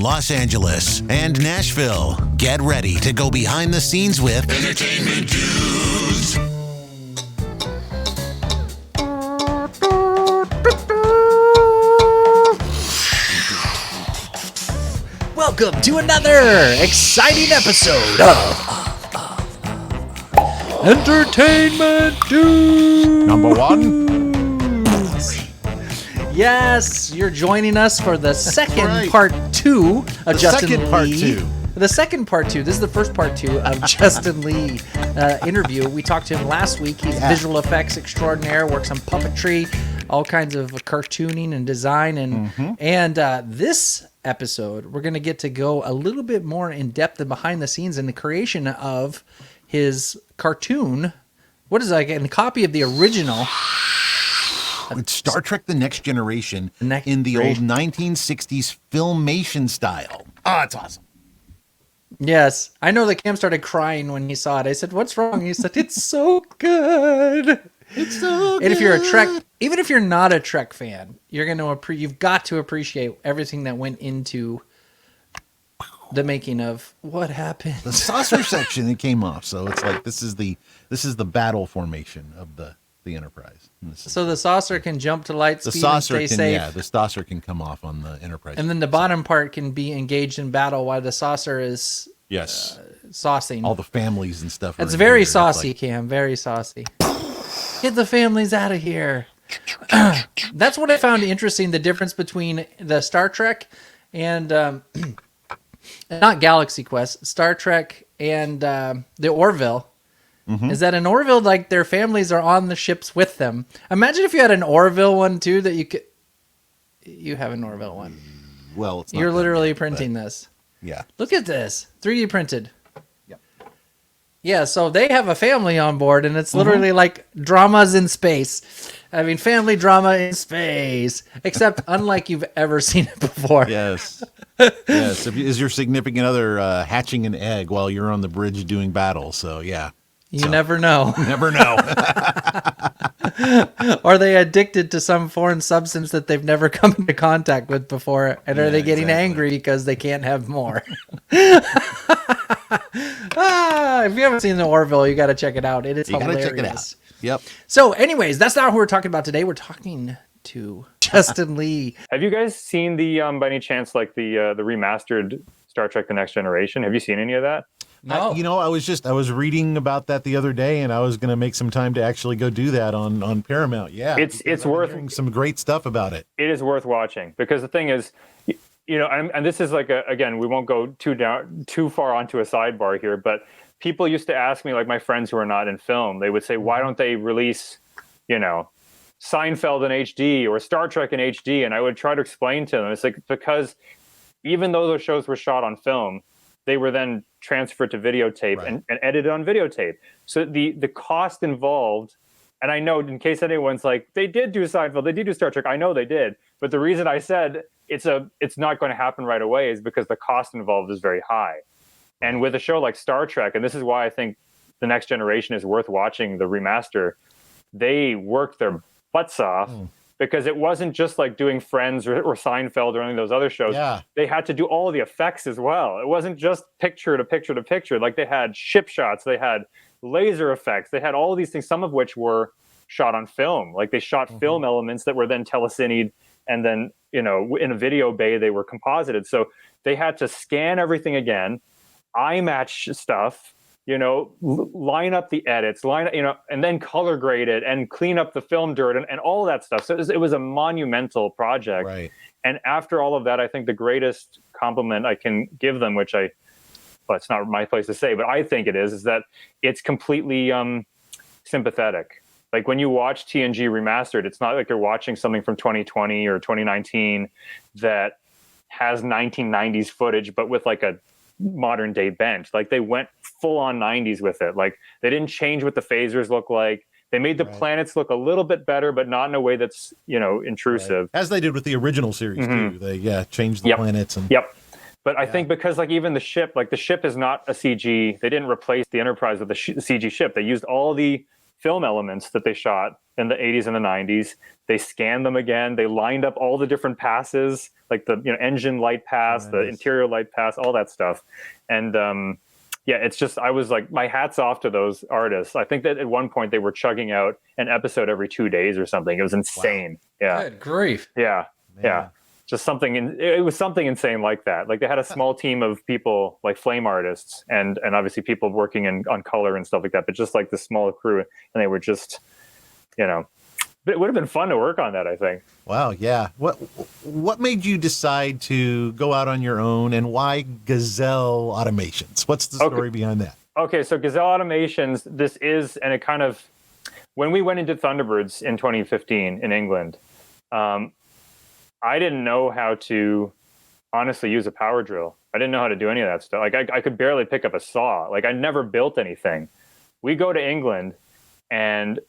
Los Angeles, and Nashville. Get ready to go behind the scenes with Entertainment Dudes. Welcome to another exciting episode of Entertainment Dudes. Number one. Yes, you're joining us for the second right. part two of The Justin second part Lee. two. The second part two. This is the first part two of Justin Lee interview. We talked to him last week. He's visual effects extraordinaire, works on puppetry, all kinds of cartooning and design. And this episode, we're going to get to go a little bit more in depth and behind the scenes in the creation of his cartoon. What is that? A copy of the original. It's Star Trek The Next Generation Next in the Generation. old 1960s filmation style. Oh, it's awesome. Yes, I know that Cam started crying when he saw it. I said, "What's wrong?" He said, "It's so good." It's so good. And if you're a Trek, even if you're not a Trek fan, you're gonna you've got to appreciate everything that went into the making of what happened. The saucer section, it came off. So it's like this is the battle formation of the Enterprise. And this is- So the saucer can jump to light the speed saucer and stay can safe, the saucer can come off on the Enterprise. and then the bottom part can be engaged in battle while the saucer is yes, saucing. all the families and stuff. are It's in very here. It's saucy, like- Cam. Very saucy. Get the families out of here. That's what I found interesting. The difference between the Star Trek and not Galaxy Quest, Star Trek and the Orville. Is that in Orville, like their families are on the ships with them? Imagine if you had an Orville one too. That you could. You have an Orville one. well, it's not You're that literally big, but printing this. Yeah. Look at this, 3D printed. Yep. Yeah, so they have a family on board, and it's literally like dramas in space. I mean, family drama in space, except unlike you've ever seen it before. Yes. Yes. Is your significant other hatching an egg while you're on the bridge doing battle? So, yeah. You never know. Never know. Are they addicted to some foreign substance that they've never come into contact with before? And are Yeah, they getting exactly. angry because they can't have more? If you haven't seen the Orville, you got to check it out. It is You gotta hilarious. check it out. Yep. So, anyways, that's not who we're talking about today. We're talking to Justin Lee. Have you guys seen the by any chance like the remastered Star Trek: The Next Generation? Have you seen any of that? No. I was reading about that the other day, and I was going to make some time to actually go do that on Paramount. Yeah, It's because I've been worth- hearing some great stuff about it. It is worth watching because the thing is, and this is like again, we won't go too far onto a sidebar here, but people used to ask me, like my friends who are not in film, they would say, why don't they release, Seinfeld in HD or Star Trek in HD? And I would try to explain to them, it's like, because even though those shows were shot on film, they were then transferred to videotape Right. and edited on videotape. So the cost involved, and I know in case anyone's like, they did do Seinfeld, they did do Star Trek, I know they did. But the reason I said it's not going to happen right away is because the cost involved is very high. And with a show like Star Trek, and this is why I think The Next Generation is worth watching, the remaster, they worked their butts off. Because it wasn't just like doing Friends or Seinfeld or any of those other shows. Yeah. They had to do all the effects as well. It wasn't just picture to picture to picture. Like they had ship shots, they had laser effects, they had all these things, some of which were shot on film. Like they shot film elements that were then telecinied, and then, in a video bay, they were composited. So they had to scan everything again, iMatch stuff, line up the edits, and then color grade it and clean up the film dirt and all that stuff. So it was a monumental project. Right. And after all of that, I think the greatest compliment I can give them, well, it's not my place to say, but I think it is that it's completely sympathetic. Like when you watch TNG Remastered, it's not like you're watching something from 2020 or 2019 that has 1990s footage, but with like a modern day bent. Like they went full on 90s with it. Like they didn't change what the phasers look like. They made the planets look a little bit better, but not in a way that's, intrusive. As they did with the original series too. They changed the Yep. planets and Yep. But I think because like even the ship is not a CG. They didn't replace the Enterprise with the CG ship. They used all the film elements that they shot in the 80s and the 90s. They scanned them again. They lined up all the different passes, like the engine light pass, the interior light pass, all that stuff. And yeah, it's just, I was like, my hat's off to those artists. I think that at one point they were chugging out an episode every 2 days or something. It was insane. Wow. Yeah. Good grief. Yeah. Man. Yeah. Just something, it was something insane like that. Like they had a small team of people, like flame artists and obviously people working on color and stuff like that, but just like the small crew. And they were just, it would have been fun to work on that, I think. Wow, yeah. What made you decide to go out on your own, and why Gazelle Automations? What's the story behind that? Okay, so Gazelle Automations, this is, and it kind of, when we went into Thunderbirds in 2015 in England, I didn't know how to honestly use a power drill. I didn't know how to do any of that stuff. Like I could barely pick up a saw. Like I never built anything. We go to England, and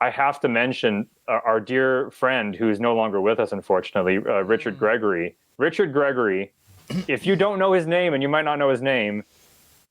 I have to mention our dear friend who is no longer with us, unfortunately, Richard Gregory. Richard Gregory, if you don't know his name, and you might not know his name,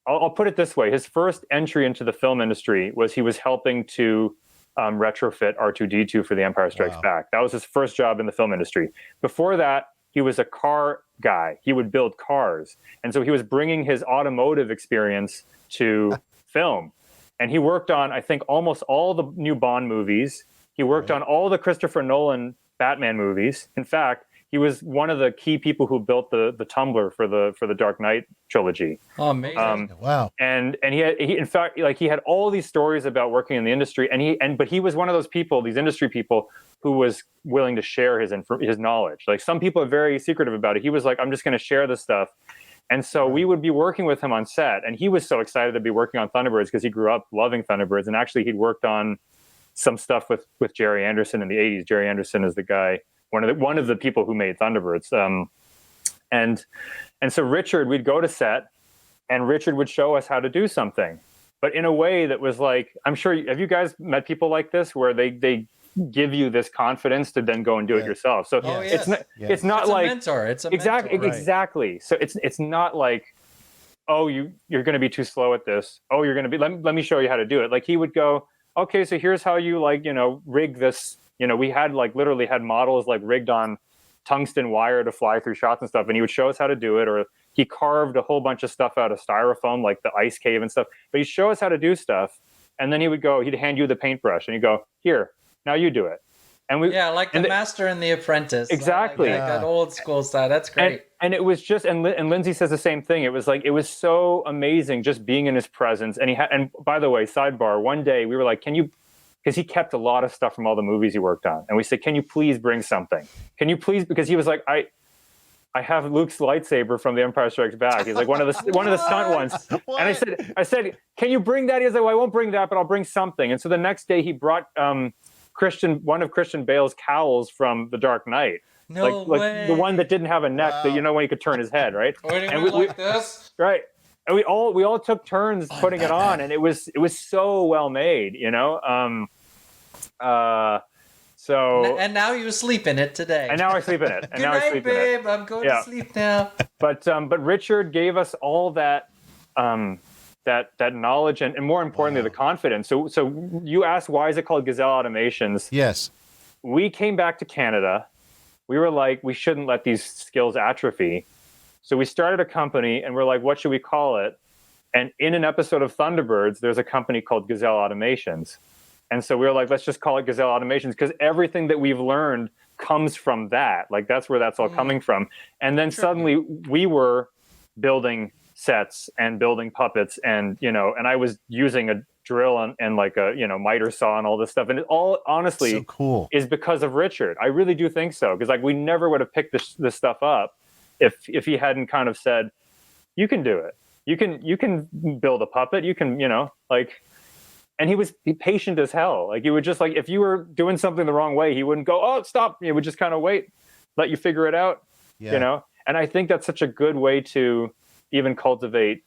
I'll put it this way. His first entry into the film industry was he was helping to retrofit R2-D2 for The Empire Strikes Back. That was his first job in the film industry. Before that, he was a car guy. He would build cars. And so he was bringing his automotive experience to film. And he worked on, I think, almost all the new Bond movies. He worked on all the Christopher Nolan Batman movies. In fact, he was one of the key people who built the tumbler for the Dark Knight trilogy. Oh, amazing! Wow! And he in fact, like he had all these stories about working in the industry, but he was one of those people, these industry people, who was willing to share his knowledge. Like some people are very secretive about it. He was like, I'm just going to share this stuff. And so we would be working with him on set, and he was so excited to be working on Thunderbirds because he grew up loving Thunderbirds. And actually, he'd worked on some stuff with Jerry Anderson in the 80s. Jerry Anderson is the guy, one of the people who made Thunderbirds. And so Richard, we'd go to set, and Richard would show us how to do something, but in a way that was like, I'm sure, have you guys met people like this where they give you this confidence to then go and do it yourself? So it's not like a mentor. It's a exactly mentor. Exactly. So it's not like, oh, you're going to be too slow at this. Oh, you're going to be. Let me show you how to do it. Like he would go, okay, so here's how you rig this. We had literally had models rigged on tungsten wire to fly through shots and stuff, and he would show us how to do it. Or he carved a whole bunch of stuff out of styrofoam, like the ice cave and stuff. But he'd show us how to do stuff, and then he'd hand you the paintbrush, and he'd go, here. Now you do it. And like the Master and the Apprentice. Exactly. Like that old school style. That's great. And it was just, and Lindsay says the same thing. It was so amazing just being in his presence. And by the way, sidebar, one day we were like, because he kept a lot of stuff from all the movies he worked on. And we said, can you please bring something? Can you please, because he was like, I have Luke's lightsaber from The Empire Strikes Back. He's like one of the stunt ones. What? And I said, can you bring that? He's like, well, I won't bring that, but I'll bring something. And so the next day he brought, one of Christian Bale's cowls from The Dark Knight. No way. The one that didn't have a neck that when he could turn his head, right? And we like this? Right. And we all took turns putting it on, and it was so well made, So and now you sleep in it today. And now I sleep in it. Good night, babe. I'm going to sleep now. But Richard gave us all that that knowledge and more importantly the confidence. So you asked, why is it called Gazelle Automations? Yes. We came back to Canada. We were like, we shouldn't let these skills atrophy. So we started a company, and we're like, what should we call it? And in an episode of Thunderbirds, there's a company called Gazelle Automations. And so we were like, let's just call it Gazelle Automations, because everything that we've learned comes from that. Like that's where that's all coming from. And then suddenly we were building sets and building puppets, and and I was using a drill and like a miter saw and all this stuff, and it all honestly so cool. Is because of Richard. I really do think so, because we never would have picked this stuff up if he hadn't kind of said, you can do it, you can build a puppet, you can and he was patient as hell. Like he would just if you were doing something the wrong way, he wouldn't go, oh, stop. He would just kind of wait, let you figure it out. And I think that's such a good way to even cultivate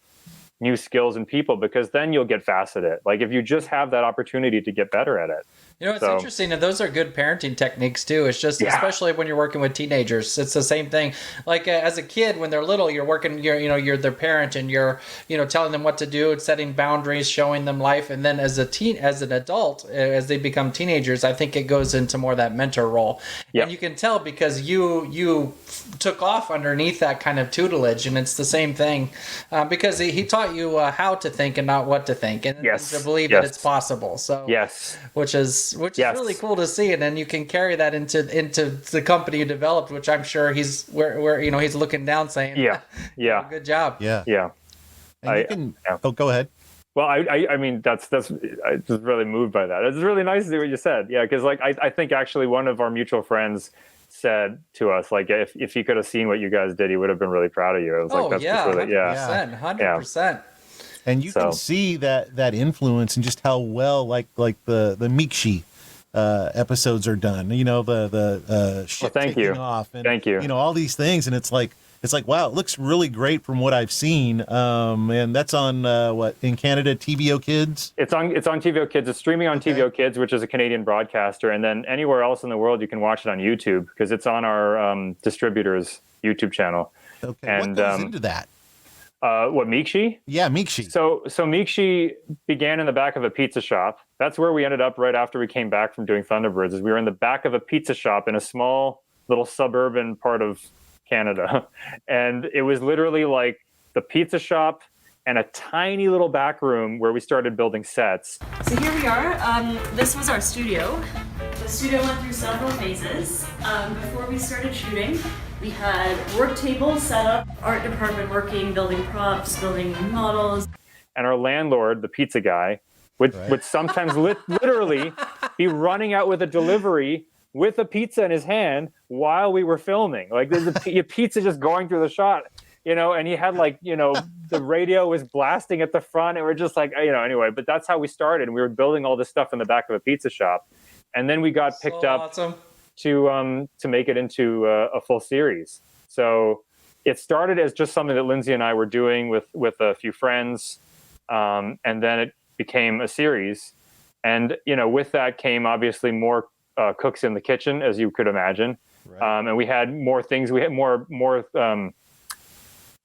new skills in people, because then you'll get fast at it. Like if you just have that opportunity to get better at it. It's So- interesting, and those are good parenting techniques too. It's just, especially when you're working with teenagers, it's the same thing. Like as a kid, when they're little, you're working, you're their parent, and you're, telling them what to do, setting boundaries, showing them life. And then as an adult, as they become teenagers, I think it goes into more that mentor role. Yep. And you can tell because you took off underneath that kind of tutelage, and it's the same thing because he taught you how to think and not what to think, and Yes. to believe Yes. that it's possible. So Yes. which is Yes. really cool to see, and then you can carry that into the company you developed, which I'm sure he's where he's looking down saying, Yeah. good job. Yeah. Yeah. And you can. Oh, go ahead. Well, I mean, that's I was really moved by that. It's really nice to see what you said. Yeah, because like I think actually one of our mutual friends said to us, like, if he could have seen what you guys did, he would have been really proud of you. I was like, that's just really, 100%. And you can see that influence and just how well like the Mikshi episodes are done. The shit thank taking you. off and Thank you. All these things, and it's like wow, it looks really great from what I've seen. And that's on in Canada, TVO Kids. It's on TVO Kids. It's streaming on TVO Kids, which is a Canadian broadcaster, and then anywhere else in the world you can watch it on YouTube because it's on our distributor's YouTube channel. Okay, and, what goes into that? What, Mikshi? Yeah, Mikshi. So Mikshi began in the back of a pizza shop. That's where we ended up right after we came back from doing Thunderbirds. Is we were in the back of a pizza shop in a small little suburban part of Canada, and it was literally like the pizza shop and a tiny little back room where we started building sets. So here we are. This was our studio. The studio went through several phases. Before we started shooting, we had work tables set up, art department working, building props, building models. And our landlord, the pizza guy, would sometimes literally be running out with a delivery with a pizza in his hand while we were filming. Like there's a pizza just going through the shot, and he had the radio was blasting at the front, and we're just like, anyway, but that's how we started. We were building all this stuff in the back of a pizza shop. And then we got picked up awesome. to make it into a full series. So it started as just something that Lindsay and I were doing with a few friends. And then it became a series. And, with that came obviously more cooks in the kitchen, as you could imagine. Right. And we had more things. We had more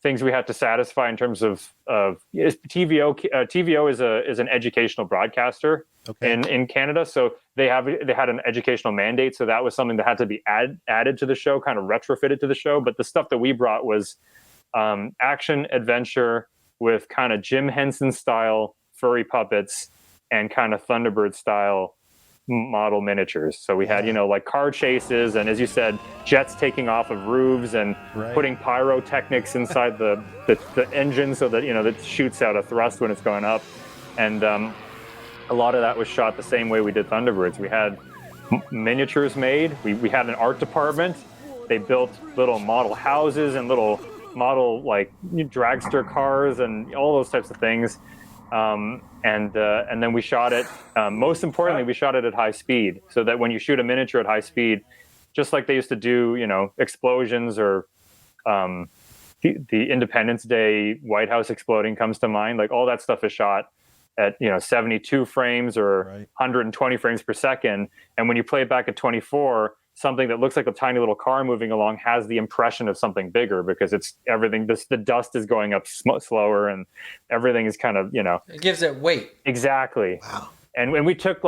things we had to satisfy in terms of TVO. TVO is an educational broadcaster in Canada, so they had an educational mandate. So that was something that had to be added to the show, kind of retrofitted to the show. But the stuff that we brought was action adventure with kind of Jim Henson style furry puppets and kind of Thunderbird style model miniatures. So we had, like car chases, and as you said, jets taking off of roofs and putting pyrotechnics inside the engine so that, that shoots out a thrust when it's going up. And a lot of that was shot the same way we did Thunderbirds. We had miniatures made. We had an art department. They built little model houses and little model dragster cars and all those types of things. And then we shot it. Most importantly, we shot it at high speed, so that when you shoot a miniature at high speed, just like they used to do, explosions or the Independence Day White House exploding comes to mind. Like all that stuff is shot at 72 frames or 120 frames per second. And when you play it back at 24, something that looks like a tiny little car moving along has the impression of something bigger because it's everything. The dust is going up slower and everything is kind of, It gives it weight. Exactly. Wow. And when we took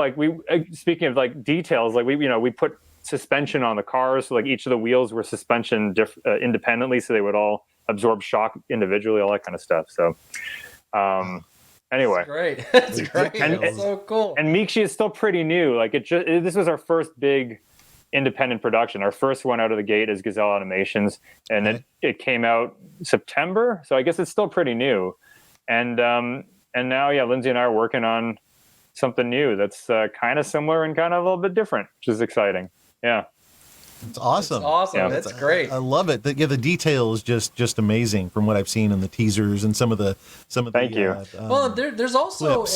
speaking of details, we put suspension on the cars. So each of the wheels were suspension independently, so they would all absorb shock individually, all that kind of stuff. So, anyway. That's great. That's so cool. And Mikshi is still pretty new. This was our first big independent production. Our first one out of the gate is Gazelle Animations, and it came out September, so I guess it's still pretty new. And now, Lindsay and I are working on something new that's kind of similar and kind of a little bit different, which is exciting. Yeah. It's awesome. It's awesome. Yeah. That's great. I love it. The detail is just amazing from what I've seen in the teasers and some of the. Thank you. Well, there's also clips.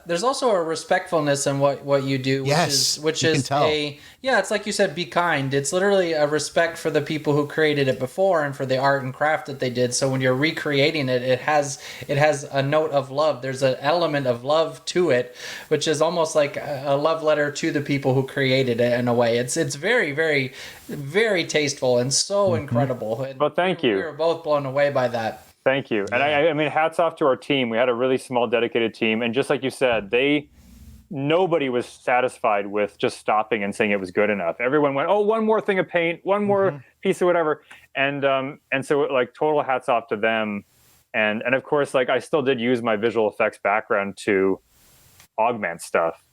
there's also a respectfulness in what you do, Yes, which you can is tell. it's like you said, be kind. It's literally a respect for the people who created it before and for the art and craft that they did. So when you're recreating it, it has a note of love. There's an element of love to it, which is almost like a love letter to the people who created it in a way. It's very, very, very tasteful and so incredible. And Well, thank you. We were both blown away by that. Thank you. And I mean, hats off to our team. We had a really small, dedicated team. And just like you said, nobody was satisfied with just stopping and saying it was good enough. Everyone went, oh, one more thing of paint, one more piece of whatever. And so like total hats off to them. And of course, like I still did use my visual effects background to augment stuff,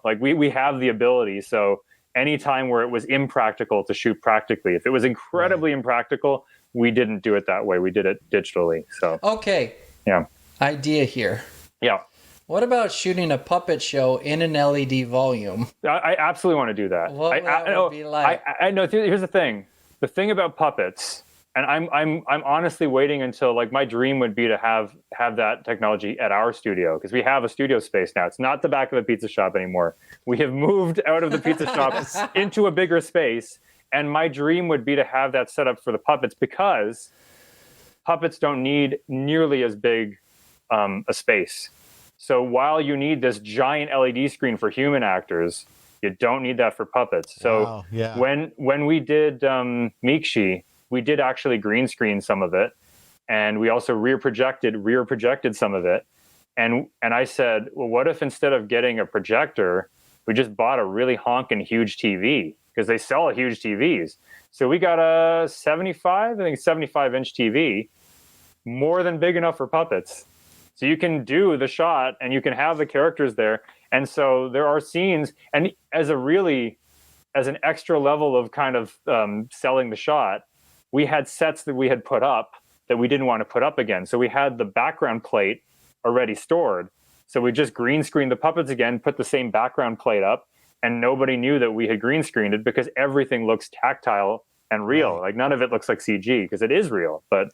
like we have the ability. So anytime where it was impractical to shoot practically, if it was incredibly impractical, we didn't do it that way. We did it digitally. So, Okay. yeah. Idea here. Yeah. What about shooting a puppet show in an LED volume? I absolutely want to do that. What that would be like? I know. Here's the thing. The thing about puppets, and I'm honestly waiting until like my dream would be to have that technology at our studio, because we have a studio space now. It's not the back of a pizza shop anymore. We have moved out of the pizza shop into a bigger space, and my dream would be to have that set up for the puppets, because puppets don't need nearly as big a space. So while you need this giant LED screen for human actors, you don't need that for puppets. So Wow, yeah. when we did Meekshi, we did actually green screen some of it, and we also rear projected some of it. And I said, well, what if instead of getting a projector, we just bought a really honking huge TV, because they sell huge TVs. So we got a 75-inch TV, more than big enough for puppets. So you can do the shot and you can have the characters there. And so there are scenes, and as an extra level of kind of selling the shot, we had sets that we had put up that we didn't want to put up again. So we had the background plate already stored. So we just green screened the puppets again, put the same background plate up, and nobody knew that we had green screened it, because everything looks tactile and real. Like none of it looks like CG, because it is real, but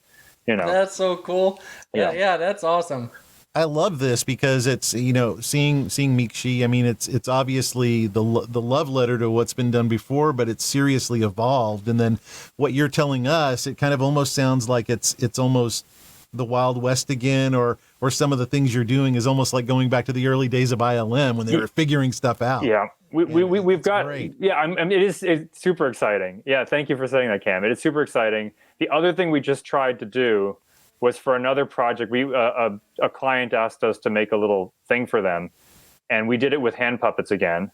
That's so cool. Yeah, that's awesome. I love this because it's seeing Meekshi. I mean, it's obviously the love letter to what's been done before, but it's seriously evolved. And then what you're telling us, it kind of almost sounds like it's almost the Wild West again, or some of the things you're doing is almost like going back to the early days of ILM when they were figuring stuff out. Yeah, we've got great. Yeah, I mean, it's super exciting. Yeah, thank you for saying that, Cam. It is super exciting. The other thing we just tried to do was for another project. A client asked us to make a little thing for them, and we did it with hand puppets again.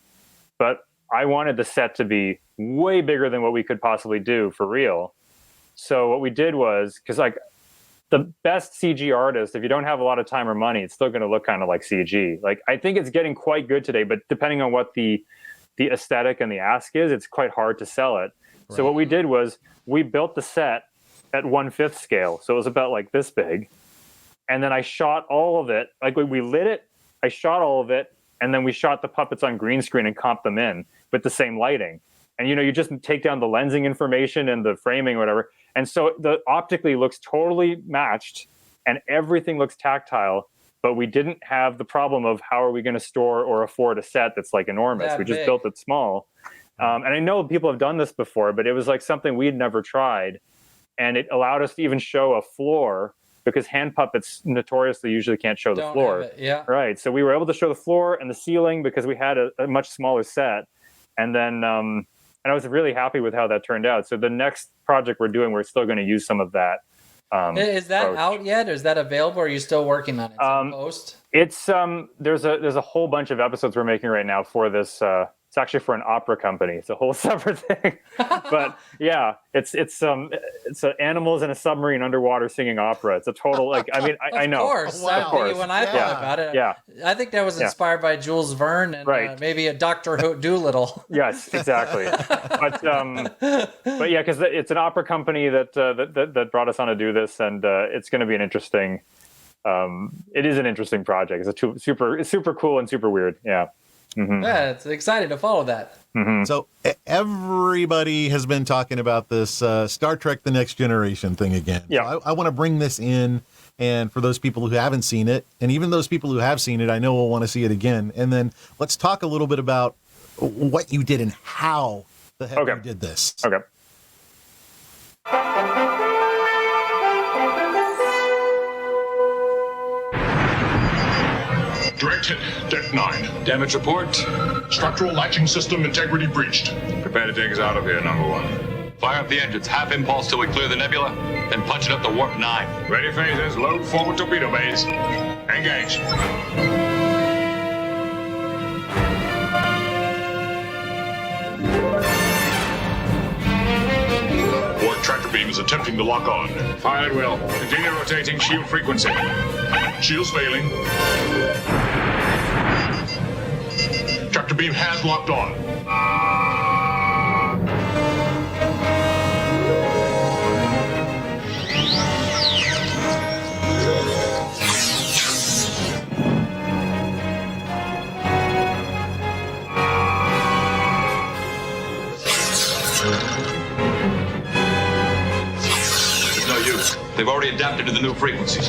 But I wanted the set to be way bigger than what we could possibly do for real. So what we did was, because like the best CG artist, if you don't have a lot of time or money, it's still going to look kind of like CG. Like I think it's getting quite good today, but depending on what the aesthetic and the ask is, it's quite hard to sell it. Right. So what we did was we built the set at 1/5 scale. So it was about like this big. And then I shot all of it. Like we lit it, I shot all of it, and then we shot the puppets on green screen and comped them in with the same lighting. And you just take down the lensing information and the framing or whatever. And so the optically looks totally matched and everything looks tactile, but we didn't have the problem of how are we going to store or afford a set that's like enormous. That we just big. built it small. And I know people have done this before, but it was like something we'd never tried. And it allowed us to even show a floor, because hand puppets notoriously usually can't show the Don't floor. have it, yeah. Right. So we were able to show the floor and the ceiling because we had a much smaller set. And then, and I was really happy with how that turned out. So the next project we're doing, we're still going to use some of that. Is that approach. out yet? Or is that available? Or are you still working on it? Post? It's there's a whole bunch of episodes we're making right now for this. It's actually for an opera company. It's a whole separate thing. But yeah, it's animals in a submarine underwater singing opera. It's a total I know. Of course. Wow. Of course. When I thought about it, Yeah. I think that was inspired by Jules Verne and Right. Maybe a Dr. Doolittle. Yes, exactly. But yeah, because it's an opera company that brought us on to do this, and it's going to be an interesting. It is an interesting project. It's super cool and super weird. Yeah. Yeah, it's excited to follow that. So everybody has been talking about this Star Trek: The Next Generation thing again. Yeah. So I want to bring this in, and for those people who haven't seen it, and even those people who have seen it, I know will want to see it again. And then let's talk a little bit about what you did and how the heck you did this. Okay. Direct hit, Deck 9. Damage report. Structural latching system integrity breached. Prepare to take us out of here, number 1. Fire up the engines, half impulse till we clear the nebula, then punch it up to warp 9. Ready phases, load forward torpedo bays. Engage. Warp tractor beam is attempting to lock on. Fire at will. Continue rotating shield frequency. Shields failing. Tractor beam has locked on. There's no use. They've already adapted to the new frequencies.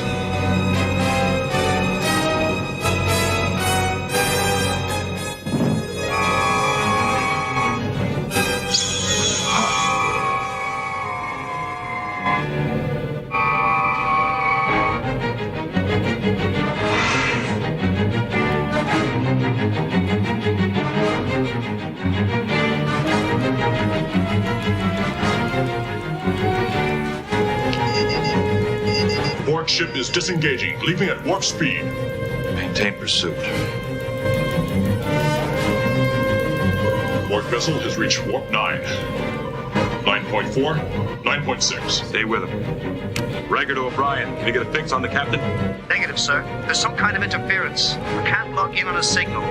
Borg ship is disengaging, leaving at warp speed. Maintain pursuit. Borg vessel has reached warp 9. 9.4, 9.6. Stay with him. Rager to O'Brien. Can you get a fix on the captain? Negative, sir. There's some kind of interference. I can't log in on a signal.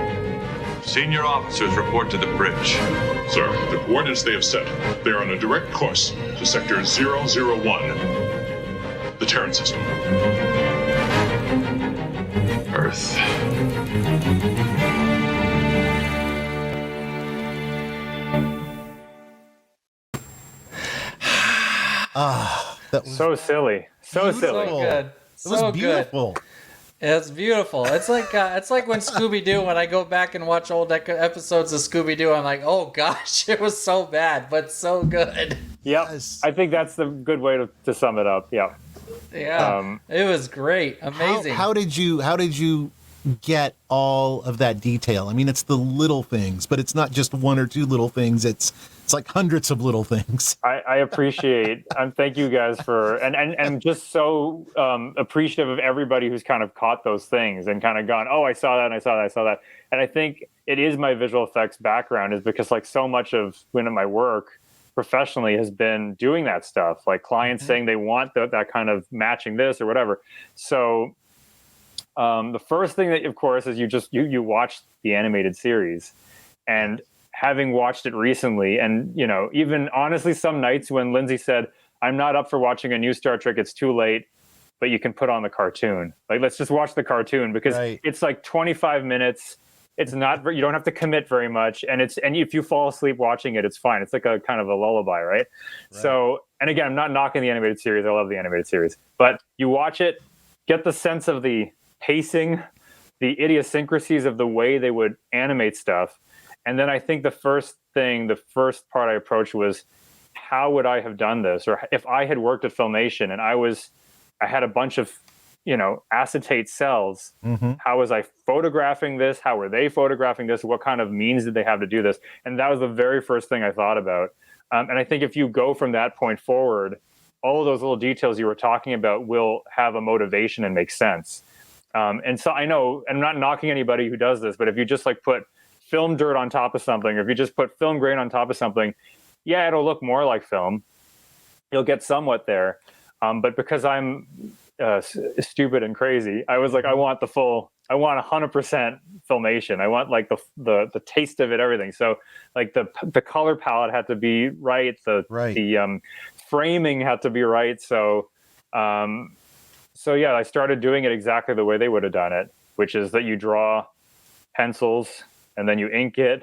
Senior officers report to the bridge. Sir, the coordinates they have set, they are on a direct course to sector 001. The Terran system. Earth. That was So silly. So silly. So good. It So was good. beautiful. It's beautiful. It's like when Scooby Doo. When I go back and watch old episodes of Scooby Doo, I'm like, oh gosh, it was so bad, but so good. Yep. Yes. I think that's the good way to sum it up. Yeah. Yeah, it was great, amazing. How did you get all of that detail? I mean, it's the little things, but it's not just one or two little things. It's like hundreds of little things. I appreciate thank you guys for and I'm just so appreciative of everybody who's kind of caught those things and kind of gone, oh, I saw that and I saw that, I saw that. And I think it is my visual effects background is because like so much of my work professionally has been doing that stuff, like clients saying they want that kind of matching this or whatever. So the first thing that of course is you watch the animated series, and having watched it recently, and even honestly some nights when Lindsay said, I'm not up for watching a new Star Trek, it's too late, but you can put on the cartoon, like let's just watch the cartoon because It's like 25 minutes. It's not, you don't have to commit very much. And if you fall asleep watching it, it's fine. It's like a kind of a lullaby, right? So, and again, I'm not knocking the animated series. I love the animated series, but you watch it, get the sense of the pacing, the idiosyncrasies of the way they would animate stuff. And then I think the first part I approached was, how would I have done this? Or if I had worked at Filmation and I had a bunch of, acetate cells, how was I photographing this? How were they photographing this? What kind of means did they have to do this? And that was the very first thing I thought about. And I think if you go from that point forward, all of those little details you were talking about will have a motivation and make sense. And so I know, I'm not knocking anybody who does this, but if you just like put film dirt on top of something, or if you just put film grain on top of something, yeah, it'll look more like film. You'll get somewhat there. But because I'm stupid and crazy, I was like, I want 100% Filmation. I want like the taste of it, everything. So like the color palette had to be right. The framing had to be right. So yeah, I started doing it exactly the way they would have done it, which is that you draw pencils, and then you ink it,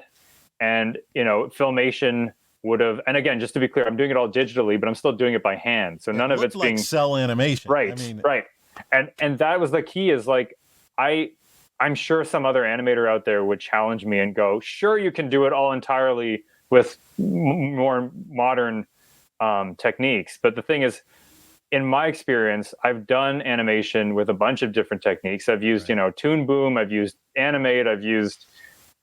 and Filmation would have, and again, just to be clear, I'm doing it all digitally, but I'm still doing it by hand, so none of it's like being cell animation, right. Right, and that was the key. Is like I'm sure some other animator out there would challenge me and go, sure, you can do it all entirely with more modern techniques, but the thing is, in my experience, I've done animation with a bunch of different techniques. I've used, Toon Boom, I've used Animate, I've used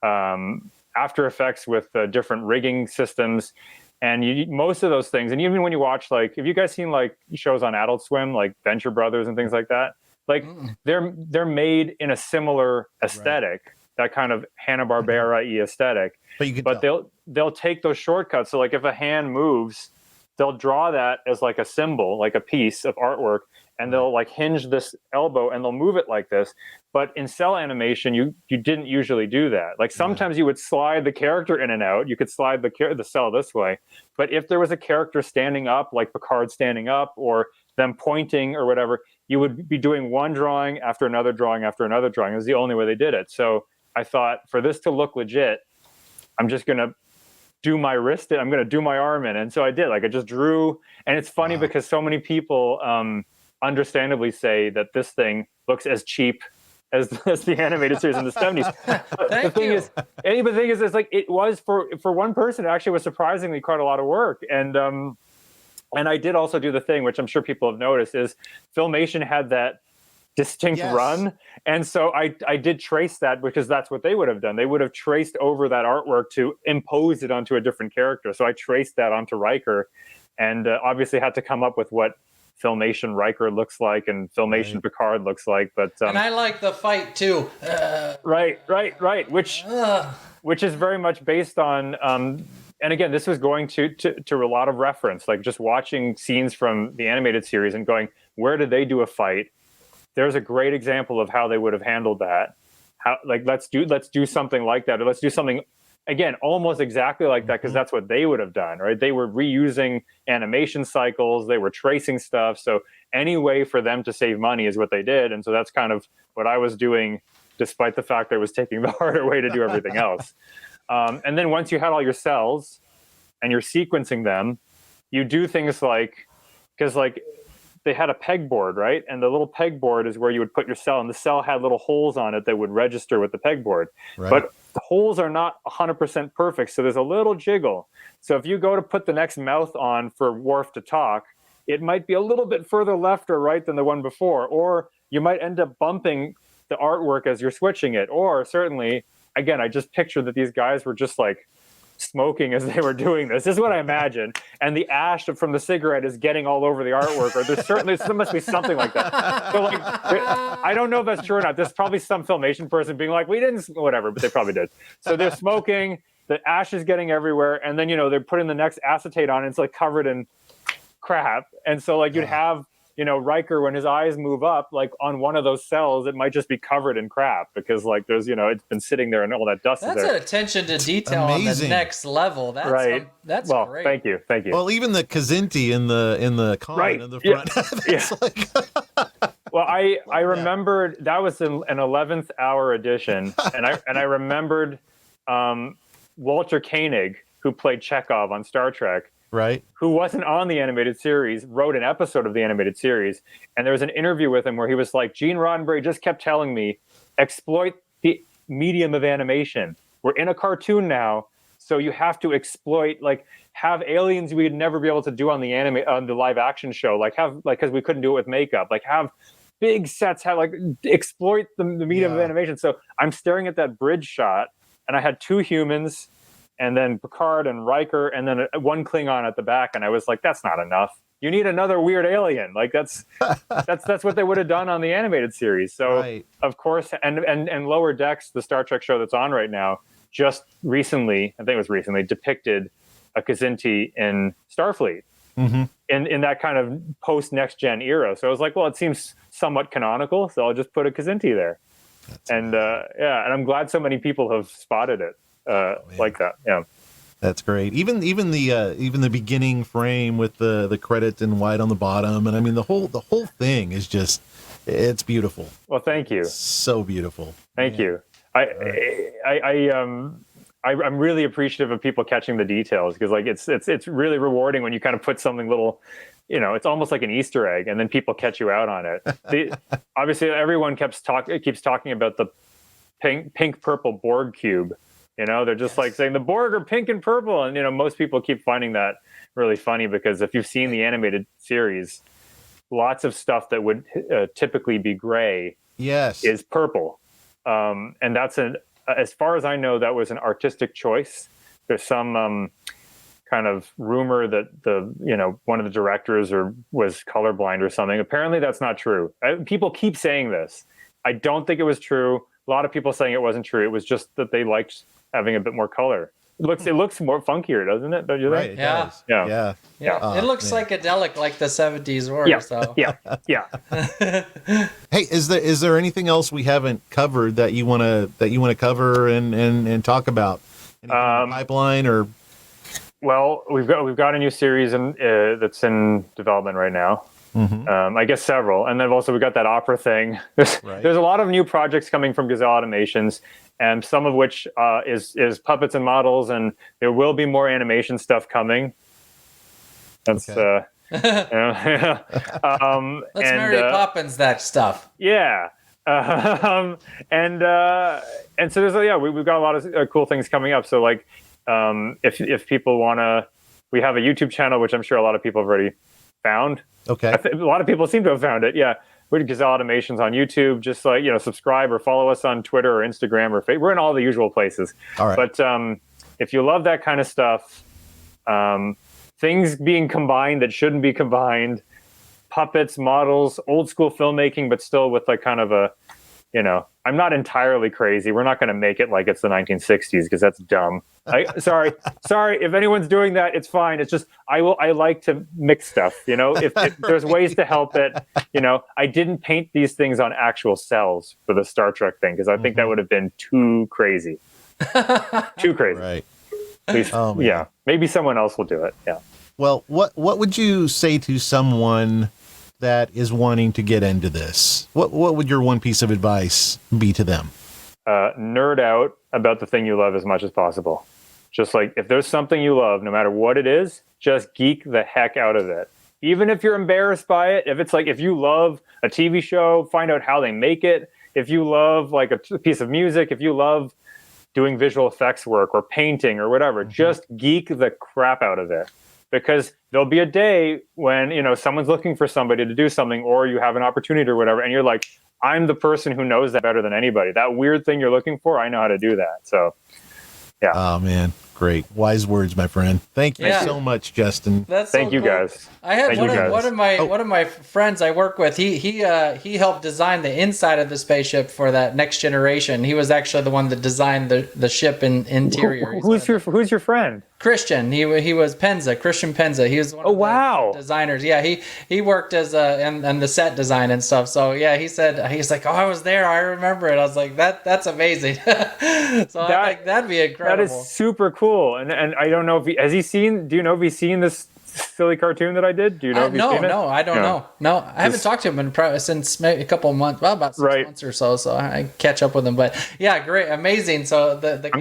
After Effects with different rigging systems, and most of those things. And even when you watch, like, have you guys seen like shows on Adult Swim, like Venture Brothers and things like that? Like they're made in a similar aesthetic, that kind of Hanna-Barbera-y aesthetic. But they'll take those shortcuts. So like if a hand moves, they'll draw that as like a symbol, like a piece of artwork, and they'll like hinge this elbow and they'll move it like this. But in cell animation, you didn't usually do that. Like sometimes you would slide the character in and out. You could slide the cell this way. But if there was a character standing up, like Picard standing up, or them pointing or whatever, you would be doing one drawing after another drawing after another drawing. It was the only way they did it. So I thought, for this to look legit, I'm just going to do my wrist in, I'm going to do my arm in. And so I did. Like I just drew. And it's funny because so many people understandably say that this thing looks as cheap as the animated series in the 70s. But the thing is, it's like, it was for one person, it actually was surprisingly quite a lot of work. And I did also do the thing, which I'm sure people have noticed, is Filmation had that distinct run. And so I did trace that, because that's what they would have done. They would have traced over that artwork to impose it onto a different character. So I traced that onto Riker, and obviously had to come up with what Filmation Riker looks like and Filmation Picard looks like. But and I like the fight too. Right. Which is very much based on and again, this was going to a lot of reference, like just watching scenes from the animated series and going, where did they do a fight? There's a great example of how they would have handled that. How, like, let's do something like that, or let's do something again almost exactly like that, because that's what they would have done, right? They were reusing animation cycles, they were tracing stuff. So any way for them to save money is what they did, and so that's kind of what I was doing, despite the fact that I was taking the harder way to do everything else. And then once you had all your cells and you're sequencing them, you do things like, because like they had a pegboard, right? And the little pegboard is where you would put your cell, and the cell had little holes on it that would register with the pegboard. Right. But the holes are not 100% perfect, so there's a little jiggle. So if you go to put the next mouth on for Worf to talk, it might be a little bit further left or right than the one before, or you might end up bumping the artwork as you're switching it, or certainly, again, I just picture that these guys were just like smoking as they were doing this. This is what I imagine. And the ash from the cigarette is getting all over the artwork, or there must be something like that. So like, I don't know if that's true or not. There's probably some Filmation person being like, we didn't, whatever, but they probably did. So they're smoking, the ash is getting everywhere. And then, they're putting the next acetate on, and it's like covered in crap. And so like you'd have, Riker, when his eyes move up, like on one of those cells, it might just be covered in crap, because like there's, it's been sitting there and all that dust is there. That's an attention to detail on the next level. That's right. That's well, great. Thank you. Well, even the Kazinti in the con in the front. Well, I remembered that was an 11th hour edition, and I remembered Walter Koenig, who played Chekhov on Star Trek. Right. Who wasn't on the animated series, wrote an episode of the animated series. And there was an interview with him where he was like, Gene Roddenberry just kept telling me, exploit the medium of animation. We're in a cartoon now, so you have to exploit, like, have aliens we'd never be able to do on the live action show, because we couldn't do it with makeup, like have big sets, exploit the medium of animation. So I'm staring at that bridge shot, and I had two humans, and then Picard and Riker, and then one Klingon at the back, and I was like, that's not enough. You need another weird alien. Like that's what they would have done on the animated series. So Of course, and Lower Decks, the Star Trek show that's on right now, just recently, I think it was recently, depicted a Kazinti in Starfleet in that kind of post next gen era. So I was like, well, it seems somewhat canonical, so I'll just put a Kazinti there. And and I'm glad so many people have spotted it. Like that, yeah. That's great. Even the beginning frame with the credit in white on the bottom, and I mean the whole thing is just, it's beautiful. Well, thank you. It's so beautiful. Thank you. I'm really appreciative of people catching the details, because like it's really rewarding when you kind of put something little, it's almost like an Easter egg, and then people catch you out on it. Obviously, everyone keeps talking about the pink purple Borg cube. They're just like saying the Borg are pink and purple, and most people keep finding that really funny, because if you've seen the animated series, lots of stuff that would typically be gray, is purple, and that's as far as I know, that was an artistic choice. There's some kind of rumor that one of the directors was colorblind or something. Apparently, that's not true. People keep saying this. I don't think it was true. A lot of people saying it wasn't true. It was just that they liked having a bit more color. It looks more funkier, doesn't it? Don't you think? Right, it does. Yeah. It looks psychedelic, like the 70s were. Yeah. So. Yeah. Hey, is there anything else we haven't covered that you want to cover and talk about? Anything in the pipeline or? Well, we've got a new series that's in development right now. Mm-hmm. I guess several, and then also we got that opera thing. There's a lot of new projects coming from Gazelle Animations, and some of which is puppets and models, and there will be more animation stuff coming. That's okay. Let's Mary Poppins that stuff. Yeah. And so there's we've got a lot of cool things coming up. So like if people want to, we have a YouTube channel, which I'm sure a lot of people have already found. Okay. A lot of people seem to have found it. Yeah. We're Gazelle Animations on YouTube. Just like, subscribe or follow us on Twitter or Instagram or Facebook. We're in all the usual places. All right. But if you love that kind of stuff, things being combined that shouldn't be combined, puppets, models, old school filmmaking, but still with like kind of a, I'm not entirely crazy. We're not going to make it like it's the 1960s, because that's dumb. Sorry. If anyone's doing that, it's fine. It's just, I like to mix stuff, if there's ways to help it, I didn't paint these things on actual cells for the Star Trek thing, because I think that would have been too crazy. Too crazy. Right. At least, yeah. Maybe someone else will do it. Yeah. Well, what would you say to someone that is wanting to get into this? What would your one piece of advice be to them? Nerd out about the thing you love as much as possible. Just like, if there's something you love, no matter what it is, just geek the heck out of it. Even if you're embarrassed by it, if you love a TV show, find out how they make it. If you love like a piece of music, if you love doing visual effects work or painting or whatever, just geek the crap out of it. Because there'll be a day when, someone's looking for somebody to do something, or you have an opportunity or whatever, and you're like, I'm the person who knows that better than anybody. That weird thing you're looking for, I know how to do that. So, yeah. Oh, man. Great. Wise words, my friend. Thank you so much, Justin. Thank you, guys. I had one of my friends I work with. He helped design the inside of the spaceship for that Next Generation. He was actually the one that designed the ship interior. Who's your friend? Christian. He was Penza, Christian Penza. He was one of the designers. Yeah, he worked as and the set design and stuff. So yeah, he's like, oh, I was there. I remember it. I was like, that's amazing. So I think that'd be incredible. That is super cool. And I don't know if do you know if he's seen this silly cartoon that I did? Do you know if he's seen it? No, I don't know. No, I haven't talked to him since maybe a couple of months, about 6 months or so. So I catch up with him. But yeah, great, amazing. So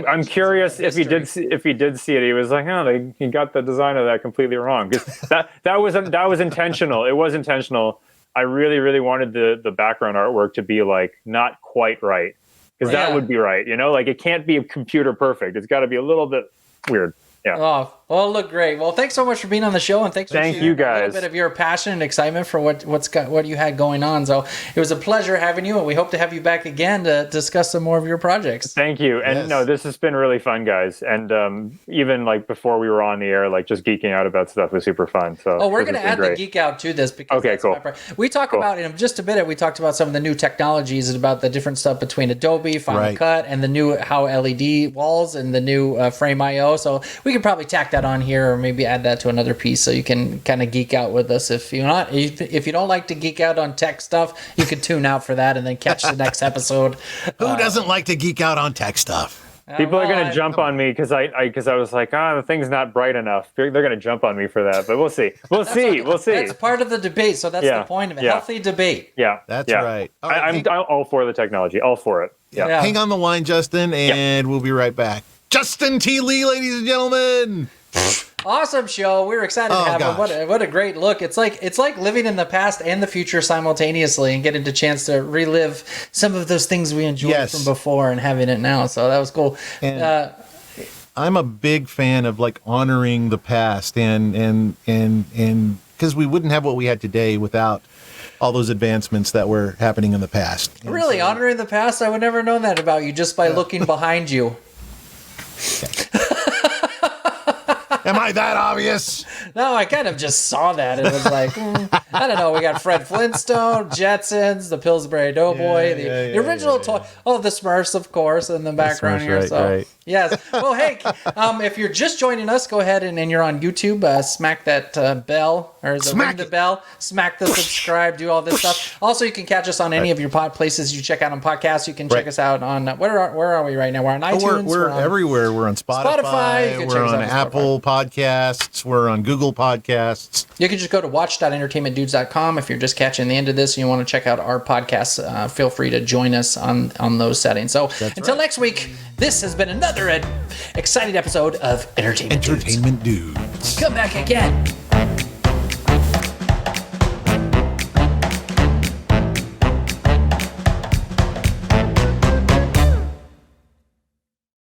I'm curious if he did see it. He was like, oh, he got the design of that completely wrong. Because that was intentional. It was intentional. I really, really wanted the background artwork to be like not quite right. Because that would be right, like it can't be computer perfect. It's got to be a little bit weird. Yeah. Oh, well, look great. Well, thanks so much for being on the show, and thank you guys. A little bit of your passion and excitement for what you had going on. So it was a pleasure having you, and we hope to have you back again to discuss some more of your projects. Thank you. And no, this has been really fun, guys. And even like before we were on the air, like just geeking out about stuff was super fun. So we're going to add the geek out to this because cool. We talk about in just a minute. We talked about some of the new technologies and about the different stuff between Adobe, Final Cut, and the new LED walls and the new Frame.io. So we could probably tack that on here, or maybe add that to another piece, so you can kind of geek out with us. If you don't like to geek out on tech stuff, you could tune out for that and then catch the next episode. Who doesn't like to geek out on tech stuff? People are going I- to jump on me because I was like, the thing's not bright enough. They're going to jump on me for that, but we'll see. We'll see. That's part of the debate, so that's Yeah, the point of it. yeah. Healthy debate. Yeah, That's yeah. right. All right, I'm all for the technology. All for it. Yeah. Yeah. Hang on the line, Justin, and we'll be right back. Justin T. Lee, ladies and gentlemen. Awesome show. We're excited to have gosh. him. What a great look. It's like living in the past and the future simultaneously and getting the chance to relive some of those things we enjoyed Yes. from before and having it now. So that was cool. And- I'm a big fan of like honoring the past and because we wouldn't have what we had today without all those advancements that were happening in the past. And Really, so- honoring the past? I would never know that about you just by looking behind you. Am I that obvious? No, I kind of just saw that. It was like, I don't know. We got Fred Flintstone, Jetsons, the Pillsbury Doughboy, the original toy. Oh, the Smurfs, of course, in the background Smurfs, here. right, So, right. yes. Well, hey, if you're just joining us, go ahead and you're on YouTube, smack that bell, or is it ring the bell, smack the subscribe, do all this stuff. Also, you can catch us on any of your places you check out on podcasts. You can check us out on, where are we right now? We're on iTunes. We're on everywhere. We're on Spotify. You can check We're us on out on Apple Podcasts. We're on Google Podcasts. You can just go to watch.entertainmentdudes.com if you're just catching the end of this and you want to check out our podcasts. Feel free to join us on those settings. So until next week, this has been another exciting episode of Entertainment Dudes. Entertainment Dudes. Come back again.